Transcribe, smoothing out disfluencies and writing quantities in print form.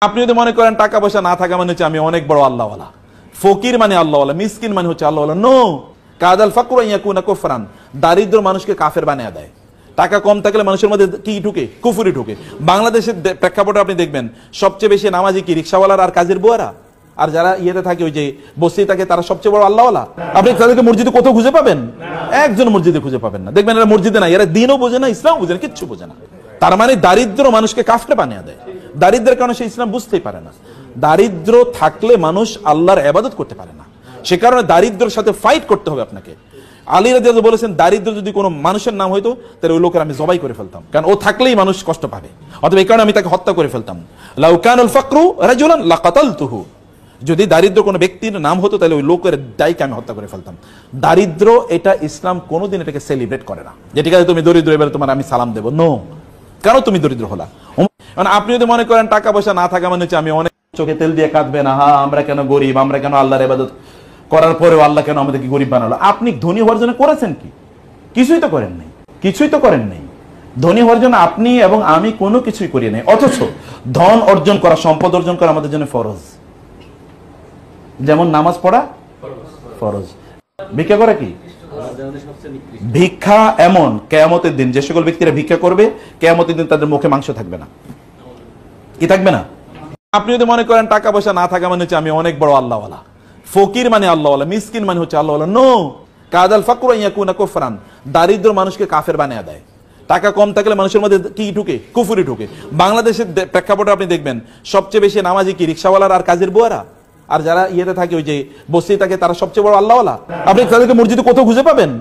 আপনি যদি মনে করেন টাকা পয়সা না থাকা মানে হচ্ছে আমি অনেক বড় আল্লাহওয়ালা, ফকির মানে আল্লাহওয়ালা, মিসকিন মানে হচ্ছে আল্লাহওয়ালা। নো, কাদাল ফাকরু ইয়াকুনা কুফরান, দারিদ্র মানুষকে কাফের বানিয়ে দেয়। টাকা কম থাকলে মানুষের মধ্যে কি ঢুকে? কুফরি ঢুকে। বাংলাদেশের প্রেক্ষাপটে আপনি দেখবেন সবচেয়ে বেশি নামাজি কি রিকশাওয়ালার আর কাজের বুয়ারা, আর যারা ইয়েতে থাকে ওই যে বস্তি থাকে তারা সবচেয়ে বড় আল্লাহওয়ালা। আপনি তাদেরকে মসজিদে কোথাও খুঁজে পাবেন? একজন মসজিদে খুঁজে পাবেন না। দেখবেন এরা মসজিদে না, এরা দিনও বোঝে না, ইসলাম বোঝে না, কিচ্ছু বোঝে না। তার মানে দারিদ্র মানুষকে কাফের বানিয়ে দেয়। দারিদ্রের কারণে সে ইসলাম বুঝতেই পারে না। দারিদ্র থাকলে মানুষ আল্লাহর ইবাদত করতে পারে না। সে কারণে দারিদ্রের সাথে ফাইট করতে হবে আপনাকে। আলী রাদিয়াল্লাহু বলেছেন, দারিদ্র যদি কোনো মানুষের নাম হইতো তাহলে ওই লোকের আমি জবাই করে ফেলতাম, কারণ ও থাকলেই মানুষ কষ্ট পাবে, অথবা এই কারণে আমি তাকে হত্যা করে ফেলতাম। লাউ কানাল ফাকরু রাজুলান লাকাতালতুহু, যদি দারিদ্র কোনো ব্যক্তির নাম হতো তাহলে ওই লোকের দায়কে আমি হত্যা করে ফেলতাম। দারিদ্র এটা ইসলাম কোনোদিন এটাকে সেলিব্রেট করে না, যে ঠিক আছে তুমি দরিদ্র এবার তোমার আমি সালাম দেবো। নো, কেন তুমি দরিদ্র হলা? মানে আপনি যদি মনে করেন টাকা পয়সা না থাকা মানে হচ্ছে আমি অনেক, চোখে তেল দিয়ে কাঁদবেন, হা আমরা কেন গরিব, আমরা কেন আল্লাহর ইবাদত করার পরেও আল্লাহ কেন আমাদেরকে গরিব বানালো। আপনি ধনী হওয়ার জন্য করেছেন কি? কিছুই তো করেন নাই, কিছুই তো করেন নাই। ধনী হওয়ার জন্য আপনি এবং আমি কোনো কিছুই করি নাই, অথচ ধন অর্জন করা, সম্পদ অর্জন করা আমাদের জন্য ফরজ। যেমন নামাজ পড়া ফরজ, ভিক্ষা করা কি? ভিক্ষা এমন কিয়ামতের দিন যে সকল ব্যক্তিরা ভিক্ষা করবে, কিয়ামতের দিন তাদের মুখে মাংস থাকবে না। কি থাকবে না? আপনি যদি মনে করেন টাকা পয়সা না থাকা মানে হচ্ছে আমি অনেক বড় আল্লাহওয়ালা, ফকির মানে আল্লাহওয়ালা, মিসকিন মানে হচ্ছে আল্লাহওয়ালা। নো, কাদাল ফাকরু ইয়াকুনা কুফরান, দারিদ্র মানুষকে কাফের বানিয়ে দেয়। টাকা কম থাকলে মানুষের মধ্যে কি ঢুকে? কুফরি ঢুকে। বাংলাদেশের প্রেক্ষাপটে আপনি দেখবেন সবচেয়ে বেশি নামাজি কি রিকশাওয়ালার আর কাজের বুয়ারা, আর যারা ইয়েতে থাকে ওই যে বস্তি থাকে তারা সবচেয়ে বড় আল্লাহওয়ালা। আপনি তাদেরকে মসজিদে কোথাও খুঁজে পাবেন?